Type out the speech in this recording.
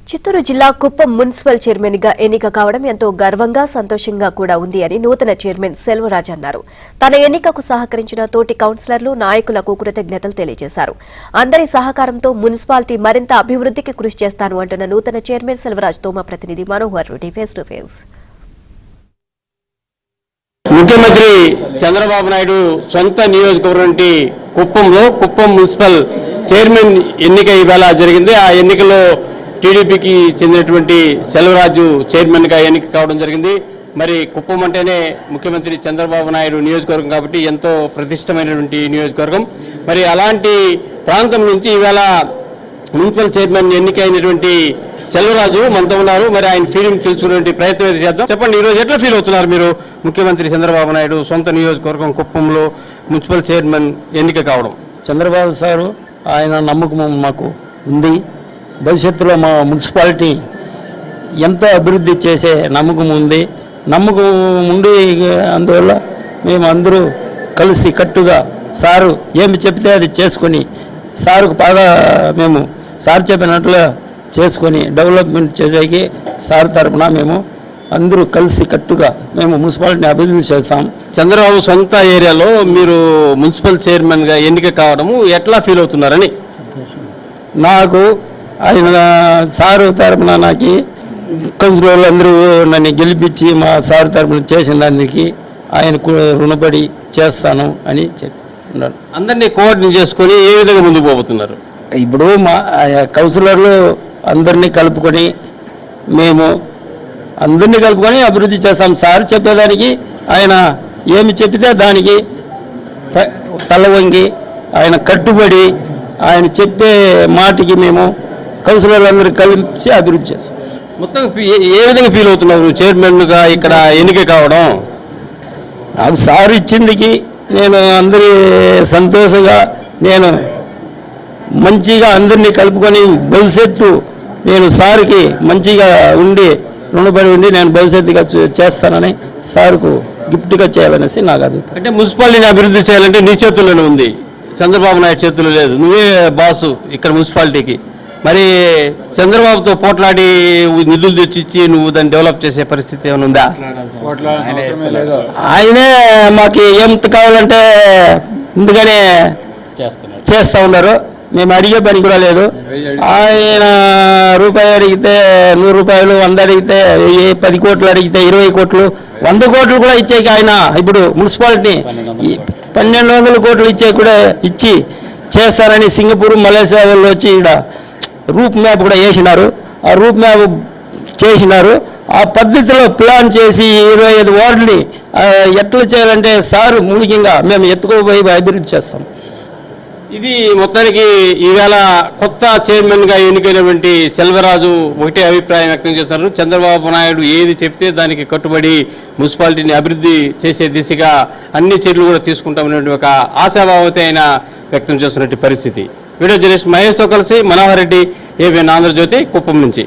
చిత్తూరు జిల్లా Kuppam municipal chairman గా ఎన్నిక కావడం ఎంతో గర్వంగా సంతోషంగా కూడా ఉంది అని నూతన చైర్మన్ సెల్వరాజ్ అన్నారు. తన ఎన్నికకు సహకరించిన తోటి కౌన్సిలర్లు నాయకులకు కృతజ్ఞతలు తెలియజేశారు. అందరి సహకారంతో మున్సిపాలిటీ మరింత అభివృద్ధికి కృషి చేస్తాను అంటున్న నూతన చైర్మన్ సెల్వరాజ్ తో మా ప్రతినిధి Manohar Reddy face to face. ముఖ్యమంత్రి చంద్రబాబు నాయుడు సొంత నియోజకవర్గం కుప్పంలో కుప్పం మున్సిపల్ చైర్మన్ ఎన్నిక ఇవాళ జరిగింది. ఆ ఎన్నికలో టీడీపీకి చెందినటువంటి సెల్వరాజు చైర్మన్గా ఎన్నిక కావడం జరిగింది. మరి కుప్పం అంటేనే ముఖ్యమంత్రి చంద్రబాబు నాయుడు నియోజకవర్గం కాబట్టి ఎంతో ప్రతిష్టమైనటువంటి నియోజకవర్గం. మరి అలాంటి ప్రాంతం నుంచి ఇవాళ మున్సిపల్ చైర్మన్ ఎన్నికైనటువంటి సెల్వరాజు మనతో ఉన్నారు. మరి ఆయన ఫీలింగ్ తెలుసుకునే ప్రయత్నం అయితే చేద్దాం. చెప్పండి, ఈరోజు ఎట్లా ఫీల్ అవుతున్నారు మీరు? ముఖ్యమంత్రి చంద్రబాబు నాయుడు సొంత నియోజకవర్గం కుప్పంలో మున్సిపల్ చైర్మన్ ఎన్నిక కావడం. చంద్రబాబు సారు ఆయన నమ్మకం మాకు ఉంది. భవిష్యత్తులో మా మున్సిపాలిటీ ఎంతో అభివృద్ధి చేసే నమ్మకం ఉంది. నమ్మకం ఉండి అందువల్ల మేము అందరూ కలిసి కట్టుగా సారు ఏమి చెప్తే అది చేసుకొని సారుకు బాగా మేము సార్ చెప్పినట్లు చేసుకొని డెవలప్మెంట్ చేసేకి సార్ తరఫున మేము అందరూ కలిసి కట్టుగా మేము మున్సిపాలిటీని అభివృద్ధి చేస్తాం. చంద్రబాబు సొంత ఏరియాలో మీరు మున్సిపల్ చైర్మన్గా ఎన్నిక కావడము ఎట్లా ఫీల్ అవుతున్నారని? నాకు ఆయన సారు తరఫున నాకు కౌన్సిలర్లు అందరూ నన్ను గెలిపించి మా సారు తరఫున చేసిన దానికి ఆయనకు రుణపడి చేస్తాను అని చెప్తున్నాను. అందరినీ కోఆర్డినేట్ చేసుకొని ఏ విధంగా ముందుకు పోతున్నారు? ఇప్పుడు మా కౌన్సిలర్లు అందరినీ కలుపుకొని మేము అందరినీ కలుపుకొని అభివృద్ధి చేస్తాం. సార్ చెప్పేదానికి ఆయన ఏమి చెప్పితే దానికి తల వంగి ఆయన కట్టుబడి ఆయన చెప్పే మాటకి మేము కౌన్సిలర్లు అందరూ కలిసి అభివృద్ధి చేస్తాం. మొత్తం ఏ విధంగా ఫీల్ అవుతున్నారు చైర్మన్గా ఇక్కడ ఎన్నిక కావడం? నాకు సార్ ఇచ్చిందికి నేను అందరి సంతోషంగా నేను మంచిగా అందరినీ కలుపుకొని భవిష్యత్తు నేను సార్కి మంచిగా ఉండి రుణపడి ఉండి నేను భవిష్యత్తుగా చేస్తానని సార్కు గిఫ్ట్గా చేయాలనేసి నాకు అభిప్రాయం. అంటే మున్సిపాలిటీని అభివృద్ధి చేయాలంటే నీ చేతుల్లోనే ఉంది, చంద్రబాబు నాయుడు చేతుల్లో లేదు. నువ్వే బాసు ఇక్కడ మున్సిపాలిటీకి. మరి చంద్రబాబుతో పోట్లాడి నిధులు తెచ్చిచ్చి నువ్వు దాన్ని డెవలప్ చేసే పరిస్థితి ఏమైనా ఉందా? ఆయనే మాకు ఎంత కావాలంటే ముందుగానే చేస్తూ ఉన్నారు. మేము అడిగే పని కూడా లేదు. ఆయన రూపాయి అడిగితే 100 రూపాయలు, 100 అడిగితే 10 కోట్లు అడిగితే 20 కోట్లు, 100 కోట్లు కూడా ఇచ్చేకి ఆయన ఇప్పుడు మున్సిపాలిటీ 1200 కోట్లు ఇచ్చే కూడా ఇచ్చి చేస్తారని సింగపూర్, మలేసియా వాళ్ళు వచ్చి ఇక్కడ రూట్ మ్యాప్ కూడా వేసినారు. ఆ రూట్ మ్యాప్ చేసినారు. ఆ పద్ధతిలో ప్లాన్ చేసి 25 వార్డుని ఎట్లా చేయాలంటే సారు మూలికంగా మేము ఎత్తుకోబోయి అభివృద్ధి చేస్తాం. ఇది మొత్తానికి ఈవేళ కొత్త చైర్మన్గా ఎన్నికైనటువంటి సెల్వరాజు ఒకటే అభిప్రాయం వ్యక్తం చేస్తున్నారు. చంద్రబాబు నాయుడు ఏది చెప్తే దానికి కట్టుబడి మున్సిపాలిటీని అభివృద్ధి చేసే దిశగా అన్ని చర్యలు కూడా తీసుకుంటామనే ఒక ఆశాభావత ఆయన వ్యక్తం చేస్తున్నటువంటి పరిస్థితి. వీడియో జర్నలిస్ట్ మహేష్తో కలిసి మనోహర్ రెడ్డి, ఏబిఎన్ ఆంధ్రజ్యోతి, కుప్పం నుంచి.